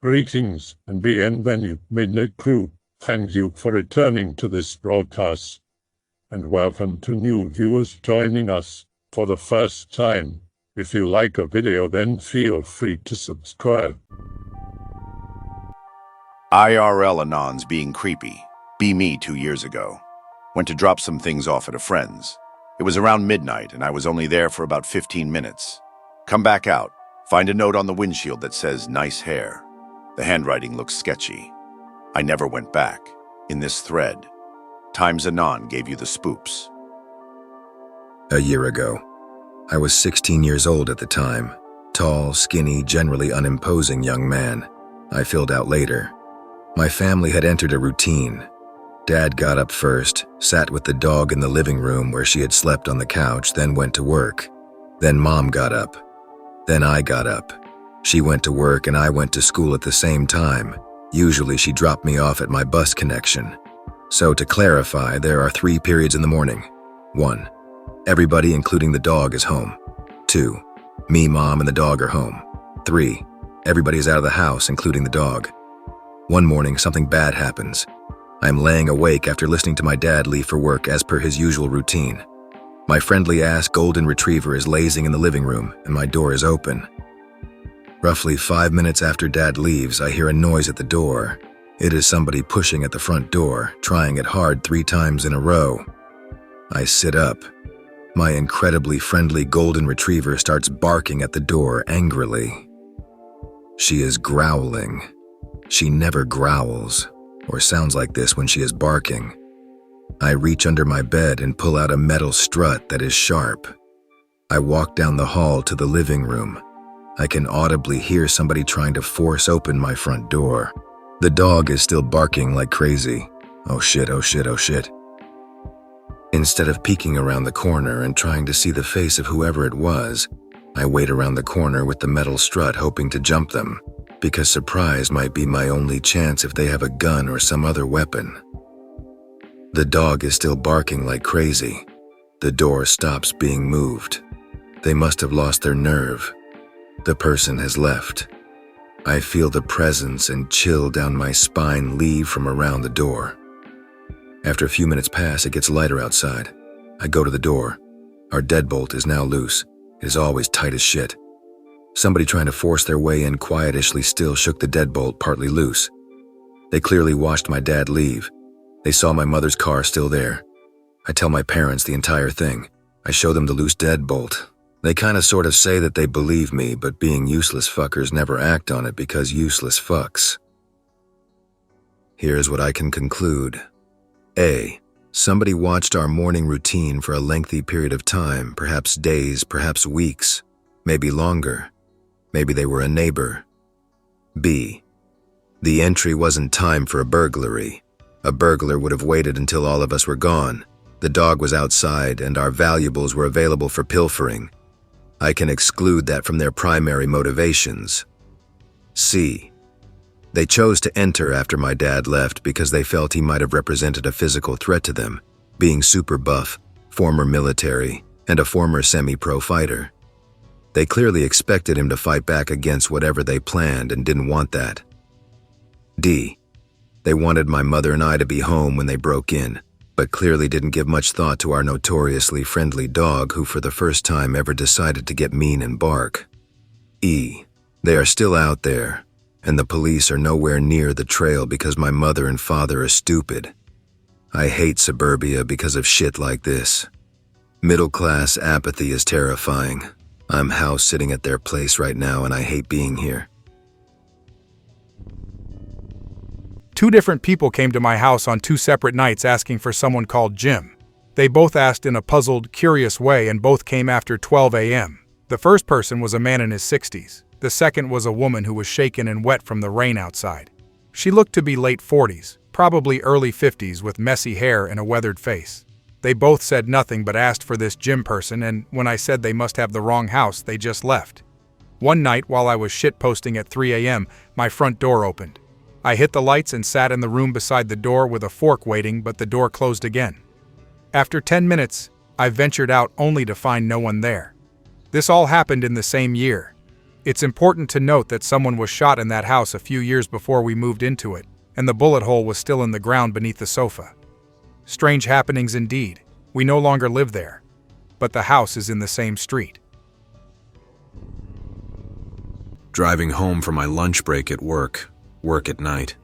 Greetings and bienvenue, Midnight Crew. Thank you for returning to this broadcast. And welcome to new viewers joining us for the first time. If you like a video, then feel free to subscribe. IRL anons being creepy. Be me 2 years ago. Went to drop some things off at a friend's. It was around midnight and I was only there for about 15 minutes. Come back out. Find a note on the windshield that says, "Nice hair." The handwriting looks sketchy. I never went back. In this thread, Times Anon gave you the spoops. A year ago. I was 16 years old at the time. Tall, skinny, generally unimposing young man. I filled out later. My family had entered a routine. Dad got up first, sat with the dog in the living room where she had slept on the couch, then went to work. Then Mom got up. Then I got up. She went to work and I went to school at the same time. Usually she dropped me off at my bus connection. So to clarify, there are 3 periods in the morning. 1. Everybody including the dog is home. 2. Me, Mom, and the dog are home. 3. Everybody is out of the house including the dog. One morning something bad happens. I am laying awake after listening to my dad leave for work as per his usual routine. My friendly-ass golden retriever is lazing in the living room and my door is open. Roughly 5 minutes after Dad leaves, I hear a noise at the door. It is somebody pushing at the front door, trying it hard 3 times in a row. I sit up. My incredibly friendly golden retriever starts barking at the door angrily. She is growling. She never growls, or sounds like this when she is barking. I reach under my bed and pull out a metal strut that is sharp. I walk down the hall to the living room. I can audibly hear somebody trying to force open my front door. The dog is still barking like crazy. Oh shit, oh shit, oh shit. Instead of peeking around the corner and trying to see the face of whoever it was, I wait around the corner with the metal strut hoping to jump them, because surprise might be my only chance if they have a gun or some other weapon. The dog is still barking like crazy. The door stops being moved. They must have lost their nerve. The person has left. I feel the presence and chill down my spine leave from around the door. After a few minutes pass, it gets lighter outside. I go to the door. Our deadbolt is now loose. It is always tight as shit. Somebody trying to force their way in quietishly still shook the deadbolt partly loose. They clearly watched my dad leave. They saw my mother's car still there. I tell my parents the entire thing. I show them the loose deadbolt. They kinda sort of say that they believe me, but being useless fuckers never act on it because useless fucks. Here's what I can conclude. A. Somebody watched our morning routine for a lengthy period of time, perhaps days, perhaps weeks, maybe longer. Maybe they were a neighbor. B. The entry wasn't time for a burglary. A burglar would have waited until all of us were gone. The dog was outside and our valuables were available for pilfering. I can exclude that from their primary motivations. C. They chose to enter after my dad left because they felt he might have represented a physical threat to them, being super buff, former military, and a former semi-pro fighter. They clearly expected him to fight back against whatever they planned and didn't want that. D. They wanted my mother and I to be home when they broke in, but clearly didn't give much thought to our notoriously friendly dog who for the first time ever decided to get mean and bark. E. They are still out there, and the police are nowhere near the trail because my mother and father are stupid. I hate suburbia because of shit like this. Middle-class apathy is terrifying. I'm house sitting at their place right now and I hate being here. 2 different people came to my house on 2 separate nights asking for someone called Jim. They both asked in a puzzled, curious way and both came after 12 a.m. The first person was a man in his 60s. The second was a woman who was shaken and wet from the rain outside. She looked to be late 40s, probably early 50s with messy hair and a weathered face. They both said nothing but asked for this Jim person, and when I said they must have the wrong house, they just left. One night while I was shitposting at 3 a.m., my front door opened. I hit the lights and sat in the room beside the door with a fork waiting, but the door closed again. After 10 minutes, I ventured out only to find no one there. This all happened in the same year. It's important to note that someone was shot in that house a few years before we moved into it, and the bullet hole was still in the ground beneath the sofa. Strange happenings indeed. We no longer live there, but the house is in the same street. Driving home from my lunch break at work at night.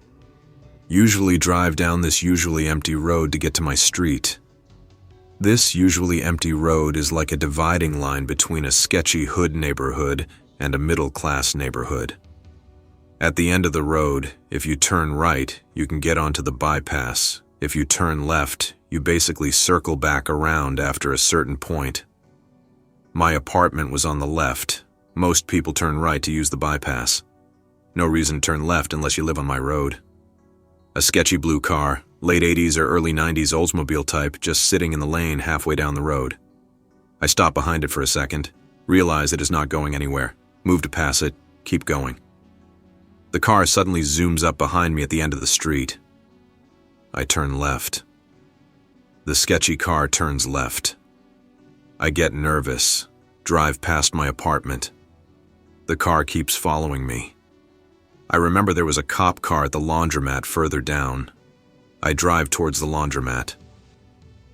Usually drive down this usually empty road to get to my street. This usually empty road is like a dividing line between a sketchy hood neighborhood and a middle-class neighborhood. At the end of the road, if you turn right, you can get onto the bypass. If you turn left, you basically circle back around after a certain point. My apartment was on the left. Most people turn right to use the bypass. No reason to turn left unless you live on my road. A sketchy blue car, late 80s or early 90s Oldsmobile type, just sitting in the lane halfway down the road. I stop behind it for a second, realize it is not going anywhere, move to pass it, keep going. The car suddenly zooms up behind me at the end of the street. I turn left. The sketchy car turns left. I get nervous, drive past my apartment. The car keeps following me. I remember there was a cop car at the laundromat further down. I drive towards the laundromat.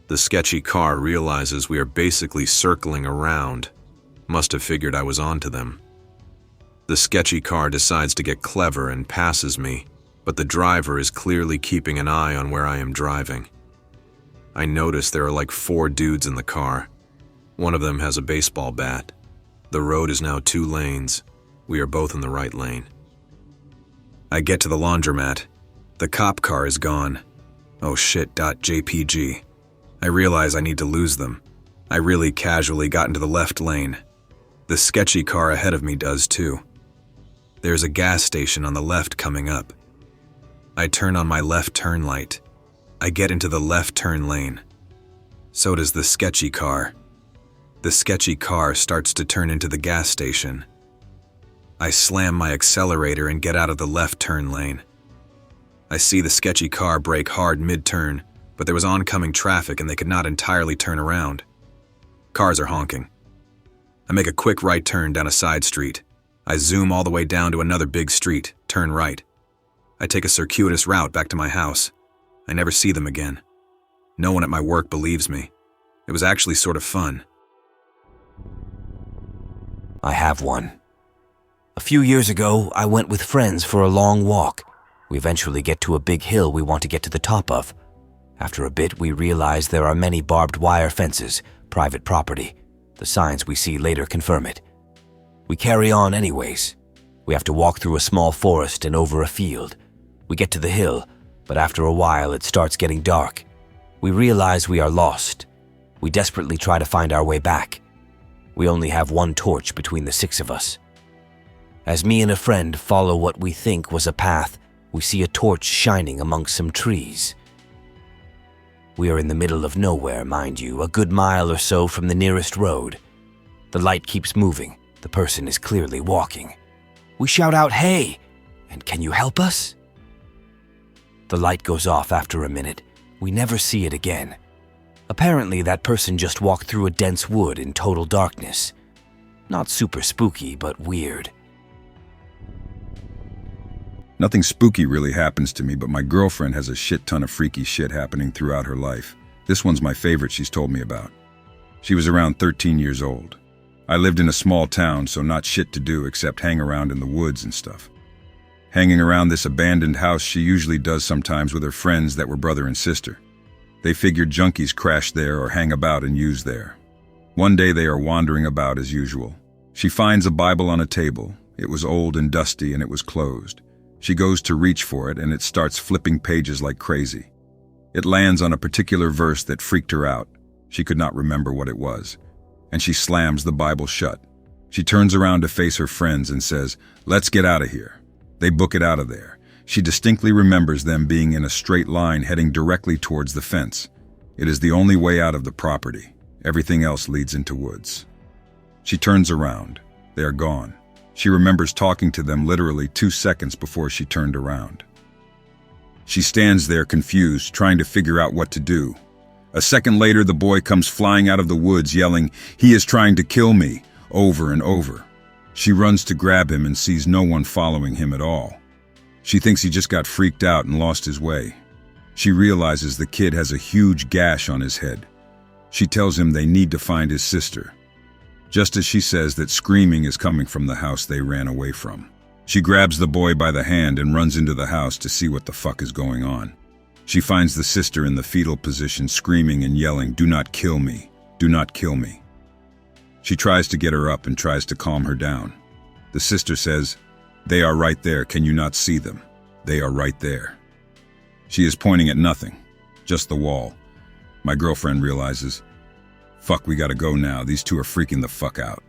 The sketchy car realizes we are basically circling around. Must have figured I was onto them. The sketchy car decides to get clever and passes me, but the driver is clearly keeping an eye on where I am driving. I notice there are like 4 dudes in the car. One of them has a baseball bat. The road is now 2 lanes. We are both in the right lane. I get to the laundromat. The cop car is gone. Oh shit, .jpg. I realize I need to lose them. I really casually got into the left lane. The sketchy car ahead of me does too. There's a gas station on the left coming up. I turn on my left turn light. I get into the left turn lane. So does the sketchy car. The sketchy car starts to turn into the gas station. I slam my accelerator and get out of the left turn lane. I see the sketchy car brake hard mid-turn, but there was oncoming traffic and they could not entirely turn around. Cars are honking. I make a quick right turn down a side street. I zoom all the way down to another big street, turn right. I take a circuitous route back to my house. I never see them again. No one at my work believes me. It was actually sort of fun. I have one. A few years ago, I went with friends for a long walk. We eventually get to a big hill we want to get to the top of. After a bit, we realize there are many barbed wire fences, private property. The signs we see later confirm it. We carry on anyways. We have to walk through a small forest and over a field. We get to the hill, but after a while it starts getting dark. We realize we are lost. We desperately try to find our way back. We only have one torch between the 6 of us. As me and a friend follow what we think was a path, we see a torch shining amongst some trees. We are in the middle of nowhere, mind you, a good mile or so from the nearest road. The light keeps moving. The person is clearly walking. We shout out, "Hey!" and "Can you help us?" The light goes off after a minute. We never see it again. Apparently, that person just walked through a dense wood in total darkness. Not super spooky, but weird. Nothing spooky really happens to me, but my girlfriend has a shit ton of freaky shit happening throughout her life. This one's my favorite she's told me about. She was around 13 years old. I lived in a small town, so not shit to do except hang around in the woods and stuff. Hanging around this abandoned house she usually does sometimes with her friends that were brother and sister. They figured junkies crash there or hang about and use there. One day they are wandering about as usual. She finds a Bible on a table. It was old and dusty and it was closed. She goes to reach for it and it starts flipping pages like crazy. It lands on a particular verse that freaked her out. She could not remember what it was. And she slams the Bible shut. She turns around to face her friends and says, "Let's get out of here." They book it out of there. She distinctly remembers them being in a straight line heading directly towards the fence. It is the only way out of the property. Everything else leads into woods. She turns around. They are gone. She remembers talking to them literally 2 seconds before she turned around. She stands there confused, trying to figure out what to do. A second later, the boy comes flying out of the woods yelling, "He is trying to kill me," over and over. She runs to grab him and sees no one following him at all. She thinks he just got freaked out and lost his way. She realizes the kid has a huge gash on his head. She tells him they need to find his sister. Just as she says that, screaming is coming from the house they ran away from. She grabs the boy by the hand and runs into the house to see what the fuck is going on. She finds the sister in the fetal position, screaming and yelling, "Do not kill me, do not kill me." She tries to get her up and tries to calm her down. The sister says, "They are right there, can you not see them? They are right there." She is pointing at nothing, just the wall. My girlfriend realizes, fuck, we gotta go now, these two are freaking the fuck out.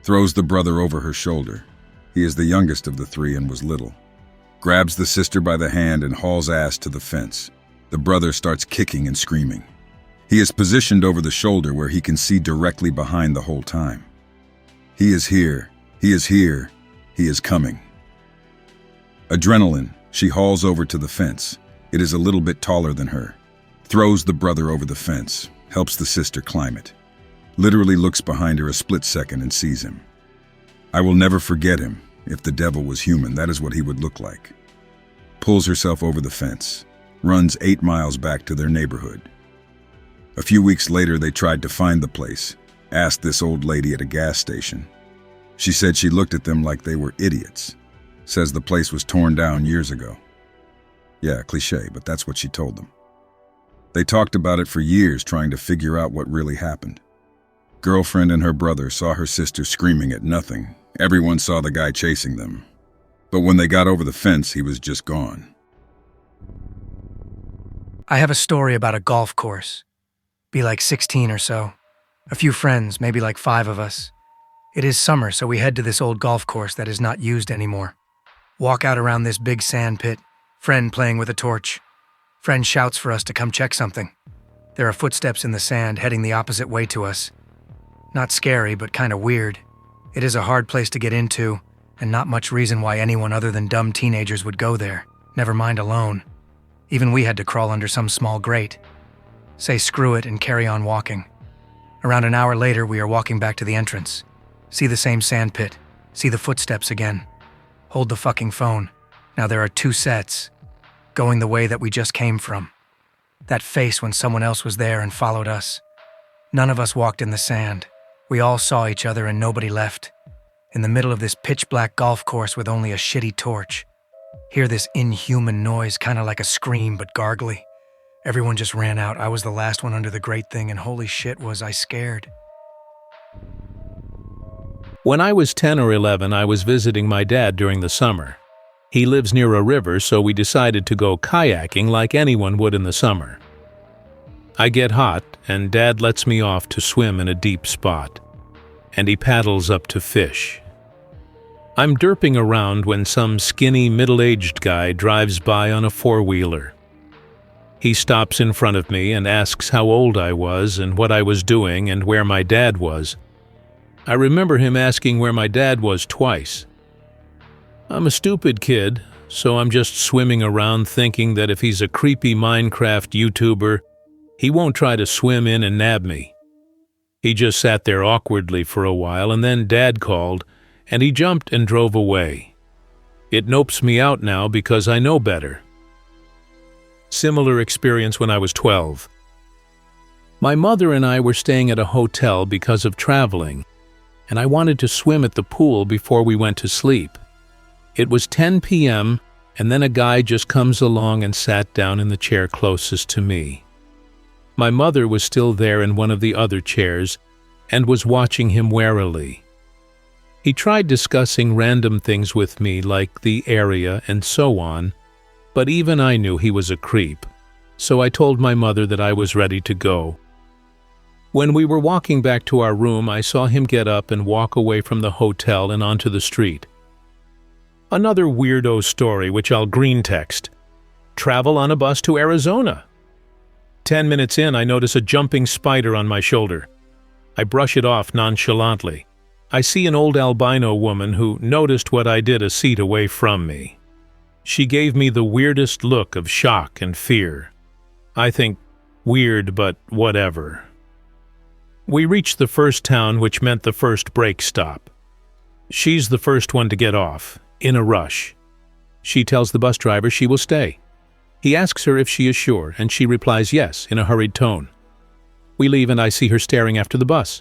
Throws the brother over her shoulder. He is the youngest of the three and was little. Grabs the sister by the hand and hauls ass to the fence. The brother starts kicking and screaming. He is positioned over the shoulder where he can see directly behind the whole time. He is here, he is here, he is coming. Adrenaline, she hauls over to the fence. It is a little bit taller than her. Throws the brother over the fence, helps the sister climb it. Literally looks behind her a split second and sees him. I will never forget him. If the devil was human, that is what he would look like. Pulls herself over the fence, runs 8 miles back to their neighborhood. A few weeks later, they tried to find the place, asked this old lady at a gas station. She said she looked at them like they were idiots. Says the place was torn down years ago. Yeah, cliche, but that's what she told them. They talked about it for years, trying to figure out what really happened. Girlfriend and her brother saw her sister screaming at nothing. Everyone saw the guy chasing them. But when they got over the fence, he was just gone. I have a story about a golf course. Be like 16 or so. A few friends, maybe like 5 of us. It is summer, so we head to this old golf course that is not used anymore. Walk out around this big sand pit, friend playing with a torch. Friend shouts for us to come check something. There are footsteps in the sand heading the opposite way to us. Not scary, but kind of weird. It is a hard place to get into, and not much reason why anyone other than dumb teenagers would go there, never mind alone. Even we had to crawl under some small grate. Say screw it and carry on walking. Around an hour later, we are walking back to the entrance. See the same sand pit. See the footsteps again. Hold the fucking phone. Now there are 2 sets, going the way that we just came from. That face when someone else was there and followed us. None of us walked in the sand. We all saw each other and nobody left. In the middle of this pitch-black golf course with only a shitty torch. Hear this inhuman noise, kind of like a scream, but gargly. Everyone just ran out. I was the last one under the great thing, and holy shit was I scared. When I was 10 or 11, I was visiting my dad during the summer. He lives near a river, so we decided to go kayaking like anyone would in the summer. I get hot, and Dad lets me off to swim in a deep spot, and he paddles up to fish. I'm derping around when some skinny, middle-aged guy drives by on a 4-wheeler. He stops in front of me and asks how old I was and what I was doing and where my dad was. I remember him asking where my dad was twice. I'm a stupid kid, so I'm just swimming around thinking that if he's a creepy Minecraft YouTuber, he won't try to swim in and nab me. He just sat there awkwardly for a while, and then Dad called, and he jumped and drove away. It nopes me out now because I know better. Similar experience when I was 12. My mother and I were staying at a hotel because of traveling, and I wanted to swim at the pool before we went to sleep. It was 10 p.m., and then a guy just comes along and sat down in the chair closest to me. My mother was still there in one of the other chairs and was watching him warily. He tried discussing random things with me like the area and so on, but even I knew he was a creep, so I told my mother that I was ready to go. When we were walking back to our room, I saw him get up and walk away from the hotel and onto the street. Another weirdo story which I'll greentext. Travel on a bus to Arizona. 10 minutes in, I notice a jumping spider on my shoulder. I brush it off nonchalantly. I see an old albino woman who noticed what I did a seat away from me. She gave me the weirdest look of shock and fear. I think, weird, but whatever. We reached the first town, which meant the first brake stop. She's the first one to get off, in a rush. She tells the bus driver she will stay. He asks her if she is sure, and she replies yes, in a hurried tone. We leave and I see her staring after the bus.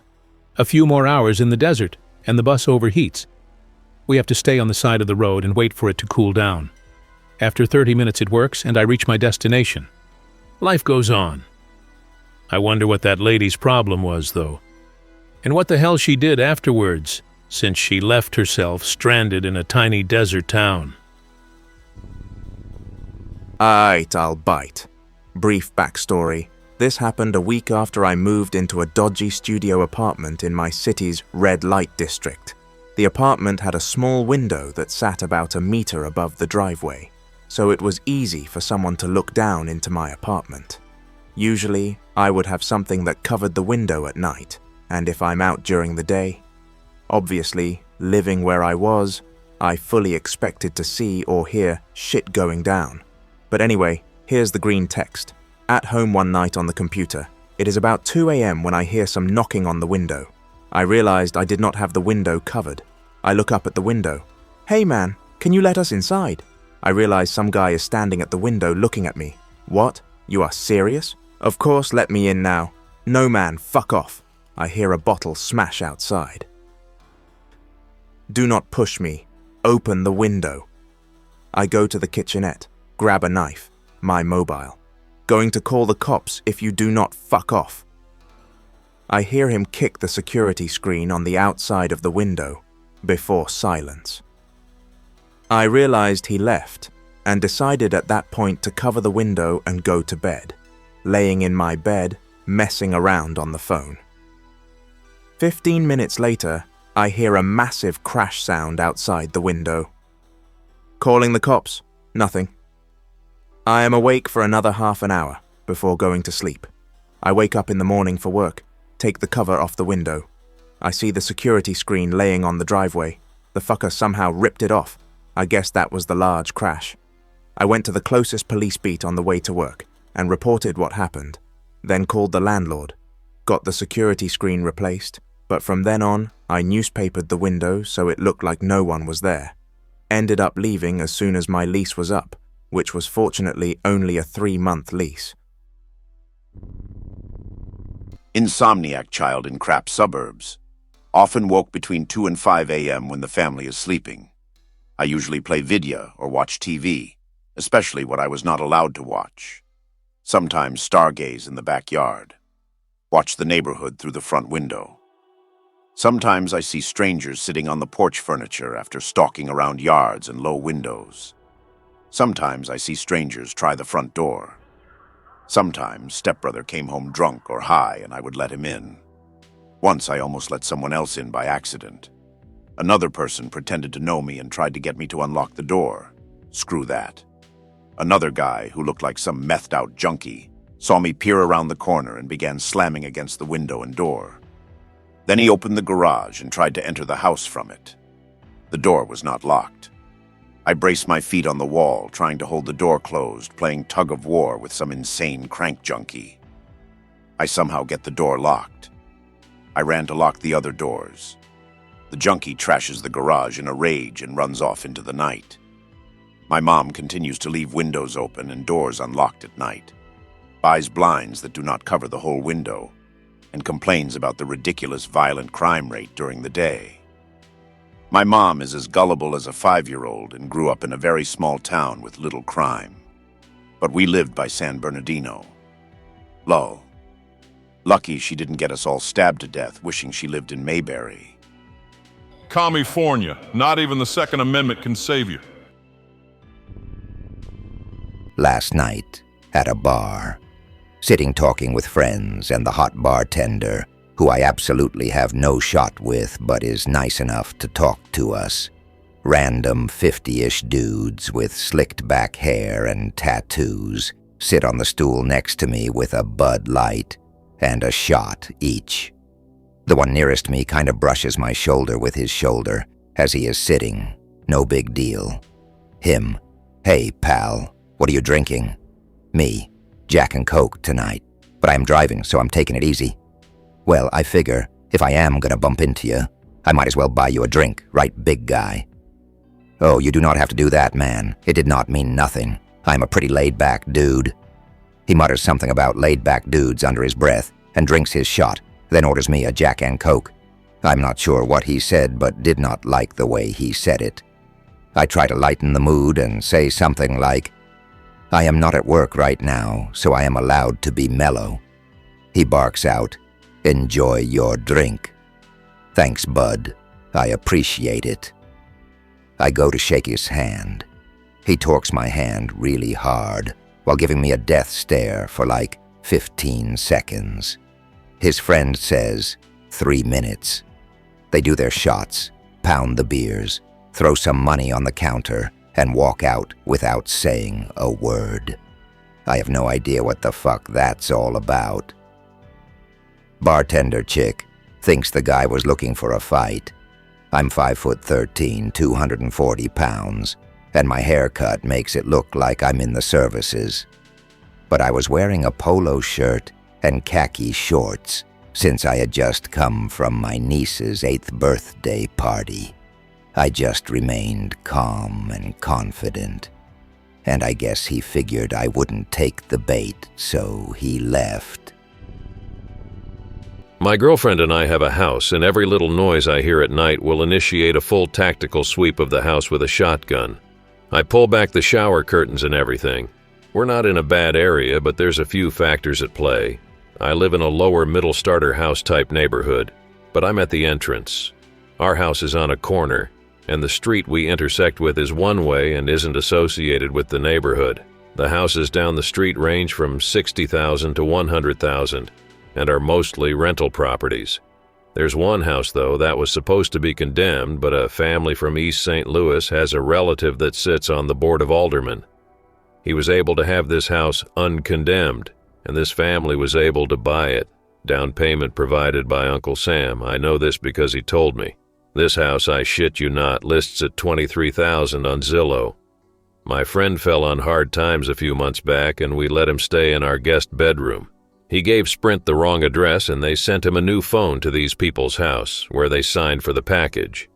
A few more hours in the desert, and the bus overheats. We have to stay on the side of the road and wait for it to cool down. After 30 minutes it works, and I reach my destination. Life goes on. I wonder what that lady's problem was, though. And what the hell she did afterwards, since she left herself stranded in a tiny desert town. Aight, I'll bite. Brief backstory. This happened a week after I moved into a dodgy studio apartment in my city's red light district. The apartment had a small window that sat about a meter above the driveway, so it was easy for someone to look down into my apartment. Usually, I would have something that covered the window at night, and if I'm out during the day. Obviously, living where I was, I fully expected to see or hear shit going down. But anyway, here's the green text. At home one night on the computer. It is about 2 a.m. when I hear some knocking on the window. I realized I did not have the window covered. I look up at the window. Hey man, can you let us inside? I realize some guy is standing at the window looking at me. What? You are serious? Of course, let me in now. No man, fuck off. I hear a bottle smash outside. Do not push me. Open the window. I go to the kitchenette, grab a knife, my mobile. Going to call the cops if you do not fuck off. I hear him kick the security screen on the outside of the window, before silence. I realized he left, and decided at that point to cover the window and go to bed, laying in my bed, messing around on the phone. 15 minutes later, I hear a massive crash sound outside the window. Calling the cops? Nothing. I am awake for another half an hour before going to sleep. I wake up in the morning for work, take the cover off the window. I see the security screen laying on the driveway. The fucker somehow ripped it off. I guess that was the large crash. I went to the closest police beat on the way to work and reported what happened, then called the landlord, got the security screen replaced, but from then on, I newspapered the window so it looked like no one was there. Ended up leaving as soon as my lease was up, which was fortunately only a 3-month lease. Insomniac child in crap suburbs. Often woke between 2 and 5 a.m. when the family is sleeping. I usually play video or watch TV, especially what I was not allowed to watch. Sometimes stargaze in the backyard. Watch the neighborhood through the front window. Sometimes I see strangers sitting on the porch furniture after stalking around yards and low windows. Sometimes I see strangers try the front door. Sometimes stepbrother came home drunk or high and I would let him in. Once I almost let someone else in by accident. Another person pretended to know me and tried to get me to unlock the door. Screw that. Another guy, who looked like some methed-out junkie, saw me peer around the corner and began slamming against the window and door. Then he opened the garage and tried to enter the house from it. The door was not locked. I braced my feet on the wall, trying to hold the door closed, playing tug-of-war with some insane crank junkie. I somehow get the door locked. I ran to lock the other doors. The junkie trashes the garage in a rage and runs off into the night. My mom continues to leave windows open and doors unlocked at night, buys blinds that do not cover the whole window, and complains about the ridiculous violent crime rate during the day. My mom is as gullible as a 5-year-old and grew up in a very small town with little crime. But we lived by San Bernardino. Lol. Lucky she didn't get us all stabbed to death wishing she lived in Mayberry. California. Not even the Second Amendment can save you. Last night, at a bar, sitting talking with friends and the hot bartender, who I absolutely have no shot with but is nice enough to talk to us. Random 50-ish dudes with slicked back hair and tattoos sit on the stool next to me with a Bud Light and a shot each. The one nearest me kind of brushes my shoulder with his shoulder as he is sitting. No big deal. Him. Hey, pal, what are you drinking? Me. Jack and Coke tonight. But I'm driving, so I'm taking it easy. Well, I figure, if I am gonna bump into you, I might as well buy you a drink, right, big guy? Oh, you do not have to do that, man. It did not mean nothing. I'm a pretty laid-back dude. He mutters something about laid-back dudes under his breath and drinks his shot, then orders me a Jack and Coke. I'm not sure what he said, but did not like the way he said it. I try to lighten the mood and say something like, I am not at work right now, so I am allowed to be mellow. He barks out, enjoy your drink. Thanks, bud. I appreciate it. I go to shake his hand. He torques my hand really hard while giving me a death stare for like 15 seconds. His friend says, 3 minutes. They do their shots, pound the beers, throw some money on the counter, and walk out without saying a word. I have no idea what the fuck that's all about. Bartender chick thinks the guy was looking for a fight. I'm 5'13", 240 pounds, and my haircut makes it look like I'm in the services. But I was wearing a polo shirt and khaki shorts since I had just come from my niece's 8th birthday party. I just remained calm and confident, and I guess he figured I wouldn't take the bait, so he left. My girlfriend and I have a house, and every little noise I hear at night will initiate a full tactical sweep of the house with a shotgun. I pull back the shower curtains and everything. We're not in a bad area, but there's a few factors at play. I live in a lower middle starter house type neighborhood, but I'm at the entrance. Our house is on a corner, and the street we intersect with is one way and isn't associated with the neighborhood. The houses down the street range from $60,000 to $100,000 and are mostly rental properties. There's one house, though, that was supposed to be condemned, but a family from East St. Louis has a relative that sits on the Board of Aldermen. He was able to have this house uncondemned, and this family was able to buy it. Down payment provided by Uncle Sam. I know this because he told me. This house, I shit you not, lists at $23,000 on Zillow. My friend fell on hard times a few months back, and we let him stay in our guest bedroom. He gave Sprint the wrong address, and they sent him a new phone to these people's house, where they signed for the package.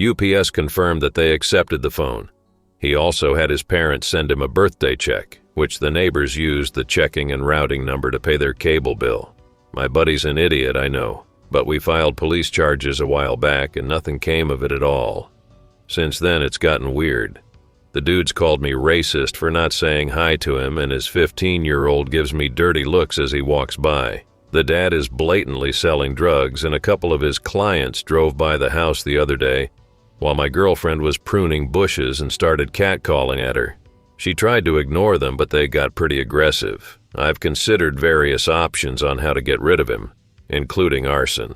UPS confirmed that they accepted the phone. He also had his parents send him a birthday check, which the neighbors used the checking and routing number to pay their cable bill. My buddy's an idiot, I know, but we filed police charges a while back and nothing came of it at all. Since then, it's gotten weird. The dude's called me racist for not saying hi to him, and his 15-year-old gives me dirty looks as he walks by. The dad is blatantly selling drugs, and a couple of his clients drove by the house the other day while my girlfriend was pruning bushes and started catcalling at her. She tried to ignore them, but they got pretty aggressive. I've considered various options on how to get rid of him, including arson.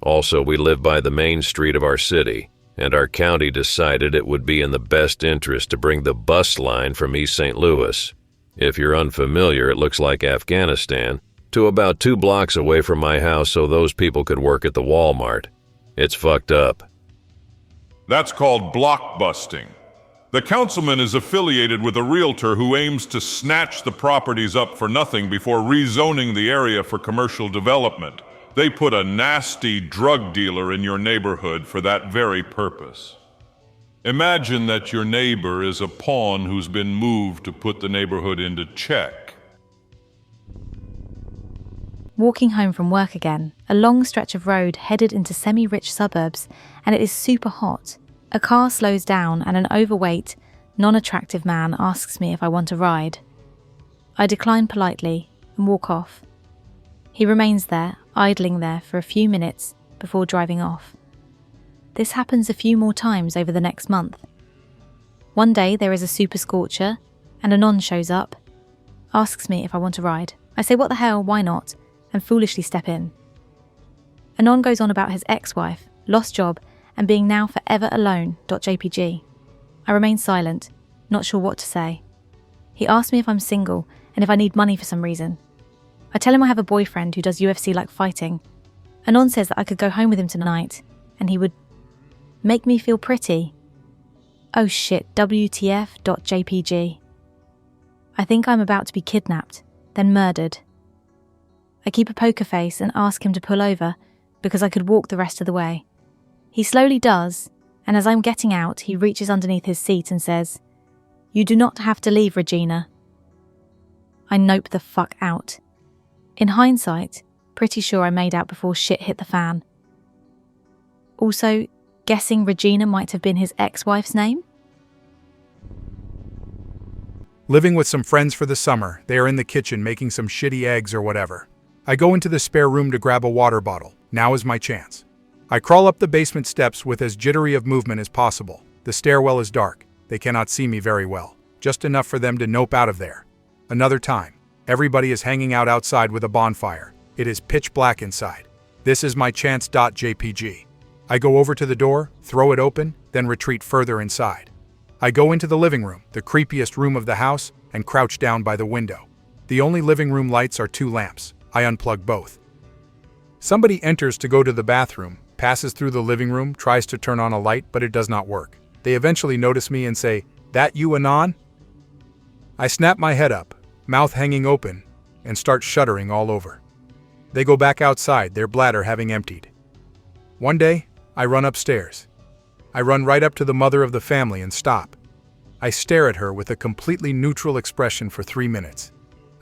Also, we live by the main street of our city, and our county decided it would be in the best interest to bring the bus line from East St. Louis. If you're unfamiliar, it looks like Afghanistan, to about 2 blocks away from my house so those people could work at the Walmart. It's fucked up. That's called blockbusting. The councilman is affiliated with a realtor who aims to snatch the properties up for nothing before rezoning the area for commercial development. They put a nasty drug dealer in your neighborhood for that very purpose. Imagine that your neighbor is a pawn who's been moved to put the neighborhood into check. Walking home from work again, a long stretch of road headed into semi-rich suburbs, and it is super hot. A car slows down and an overweight, non-attractive man asks me if I want a ride. I decline politely and walk off. He remains there, idling there for a few minutes before driving off. This happens a few more times over the next month. One day there is a super scorcher, and Anon shows up, asks me if I want a ride. I say what the hell, why not, and foolishly step in. Anon goes on about his ex-wife, lost job, and being now forever alone.jpg. I remain silent, not sure what to say. He asks me if I'm single and if I need money for some reason. I tell him I have a boyfriend who does UFC-like fighting. Anon says that I could go home with him tonight, and he would make me feel pretty. Oh shit, WTF.jpg. I think I'm about to be kidnapped, then murdered. I keep a poker face and ask him to pull over because I could walk the rest of the way. He slowly does, and as I'm getting out, he reaches underneath his seat and says, "You do not have to leave, Regina." I nope the fuck out. In hindsight, pretty sure I made out before shit hit the fan. Also, guessing Regina might have been his ex-wife's name? Living with some friends for the summer, they are in the kitchen making some shitty eggs or whatever. I go into the spare room to grab a water bottle. Now is my chance. I crawl up the basement steps with as jittery of movement as possible. The stairwell is dark. They cannot see me very well. Just enough for them to nope out of there. Another time. Everybody is hanging out outside with a bonfire. It is pitch black inside. This is my chance. JPG. I go over to the door, throw it open, then retreat further inside. I go into the living room, the creepiest room of the house, and crouch down by the window. The only living room lights are 2 lamps. I unplug both. Somebody enters to go to the bathroom, passes through the living room, tries to turn on a light, but it does not work. They eventually notice me and say, "That you, Anon?" I snap my head up, mouth hanging open, and start shuddering all over. They go back outside, their bladder having emptied. One day, I run upstairs. I run right up to the mother of the family and stop. I stare at her with a completely neutral expression for 3 minutes.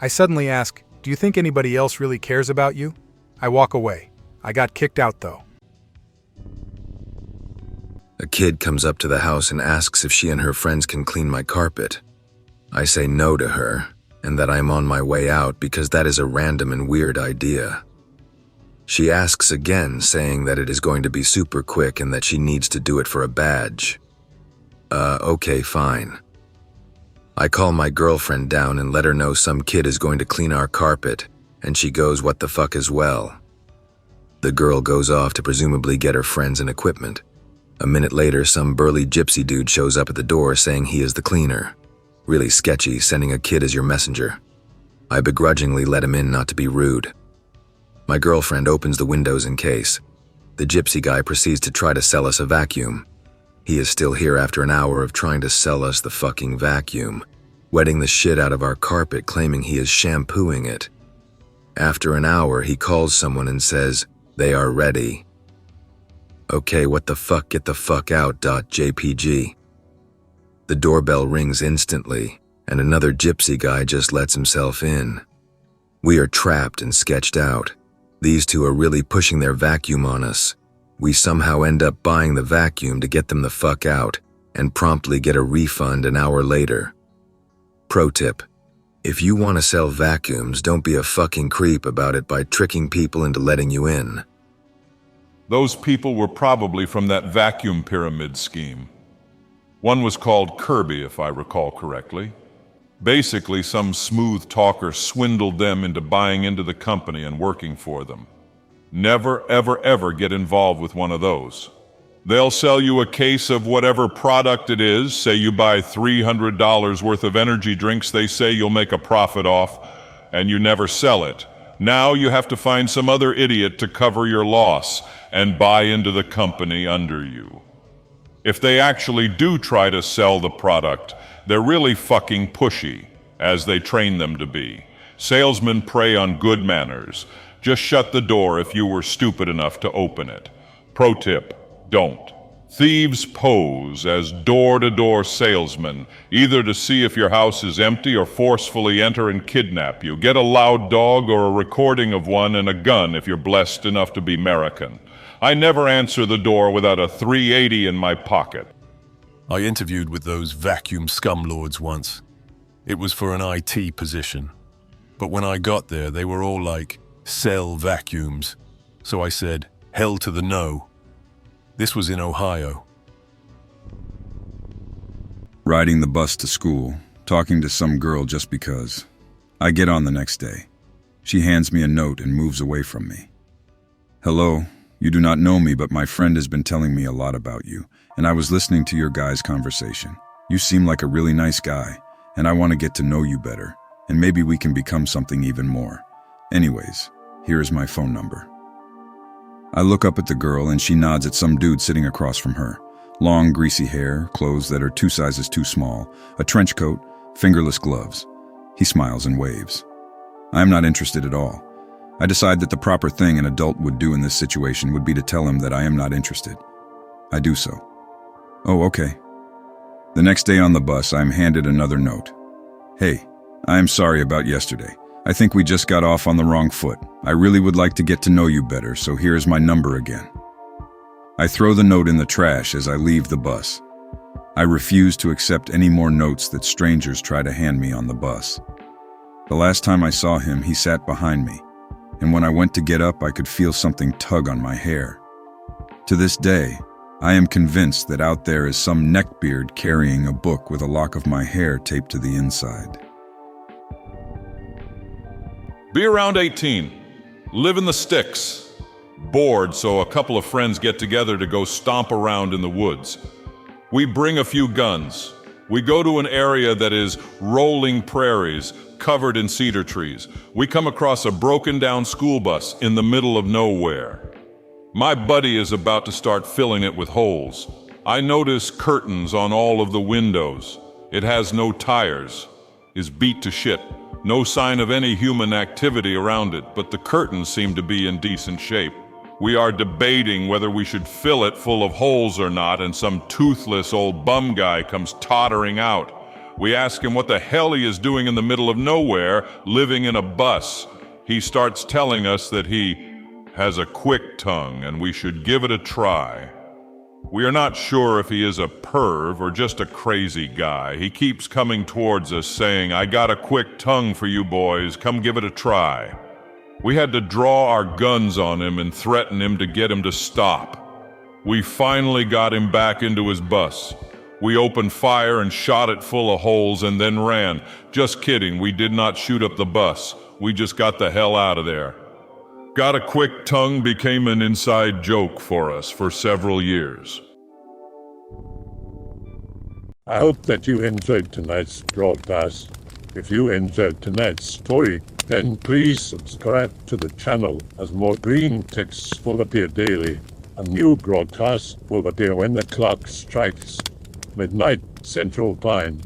I suddenly ask, "Do you think anybody else really cares about you?" I walk away. I got kicked out though. A kid comes up to the house and asks if she and her friends can clean my carpet. I say no to her, and that I am on my way out because that is a random and weird idea. She asks again, saying that it is going to be super quick and that she needs to do it for a badge. Okay, fine. I call my girlfriend down and let her know some kid is going to clean our carpet, and she goes what the fuck as well. The girl goes off to presumably get her friends and equipment. A minute later, some burly gypsy dude shows up at the door saying he is the cleaner. Really sketchy, sending a kid as your messenger. I begrudgingly let him in not to be rude. My girlfriend opens the windows in case. The gypsy guy proceeds to try to sell us a vacuum. He is still here after an hour of trying to sell us the fucking vacuum, wetting the shit out of our carpet, claiming he is shampooing it. After an hour, he calls someone and says, "They are ready." Okay, what the fuck, get the fuck out. JPG. The doorbell rings instantly, and another gypsy guy just lets himself in. We are trapped and sketched out. These two are really pushing their vacuum on us. We somehow end up buying the vacuum to get them the fuck out, and promptly get a refund an hour later. Pro tip: if you want to sell vacuums, don't be a fucking creep about it by tricking people into letting you in. Those people were probably from that vacuum pyramid scheme. One was called Kirby, if I recall correctly. Basically, some smooth talker swindled them into buying into the company and working for them. Never, ever, ever get involved with one of those. They'll sell you a case of whatever product it is. Say you buy $300 worth of energy drinks they say you'll make a profit off, and you never sell it. Now you have to find some other idiot to cover your loss and buy into the company under you. If they actually do try to sell the product, they're really fucking pushy, as they train them to be. Salesmen prey on good manners. Just shut the door if you were stupid enough to open it. Pro tip: don't. Thieves pose as door-to-door salesmen, either to see if your house is empty or forcefully enter and kidnap you. Get a loud dog or a recording of one and a gun if you're blessed enough to be American. I never answer the door without a .380 in my pocket. I interviewed with those vacuum scumlords once. It was for an IT position. But when I got there, they were all like, "Sell vacuums." So I said, "Hell to the no." This was in Ohio. Riding the bus to school, talking to some girl just because. I get on the next day. She hands me a note and moves away from me. "Hello, you do not know me, but my friend has been telling me a lot about you, and I was listening to your guys' conversation. You seem like a really nice guy, and I want to get to know you better, and maybe we can become something even more. Anyways, here is my phone number." I look up at the girl and she nods at some dude sitting across from her. Long, greasy hair, clothes that are 2 sizes too small, a trench coat, fingerless gloves. He smiles and waves. I am not interested at all. I decide that the proper thing an adult would do in this situation would be to tell him that I am not interested. I do so. Oh, okay. The next day on the bus, I'm handed another note. Hey, I'm sorry about yesterday. I think we just got off on the wrong foot. I really would like to get to know you better, so here's my number again. I throw the note in the trash as I leave the bus. I refuse to accept any more notes that strangers try to hand me on the bus. The last time I saw him, he sat behind me, and when I went to get up, I could feel something tug on my hair. To this day, I am convinced that out there is some neckbeard carrying a book with a lock of my hair taped to the inside. Be around 18. Live in the sticks. Bored, so a couple of friends get together to go stomp around in the woods. We bring a few guns. We go to an area that is rolling prairies, covered in cedar trees. We come across a broken down school bus in the middle of nowhere. My buddy is about to start filling it with holes. I notice curtains on all of the windows. It has no tires, is beat to shit. No sign of any human activity around it, but the curtains seem to be in decent shape. We are debating whether we should fill it full of holes or not, and some toothless old bum guy comes tottering out. We ask him what the hell he is doing in the middle of nowhere, living in a bus. He starts telling us that he has a quick tongue and we should give it a try. We are not sure if he is a perv or just a crazy guy. He keeps coming towards us saying, "I got a quick tongue for you boys, come give it a try." We had to draw our guns on him and threaten him to get him to stop. We finally got him back into his bus. We opened fire and shot it full of holes and then ran. Just kidding, we did not shoot up the bus. We just got the hell out of there. Got a quick tongue became an inside joke for us for several years. I hope that you enjoyed tonight's broadcast. If you enjoyed tonight's story, then please subscribe to the channel as more Greentext will appear daily. A new broadcast will appear when the clock strikes midnight Central Time.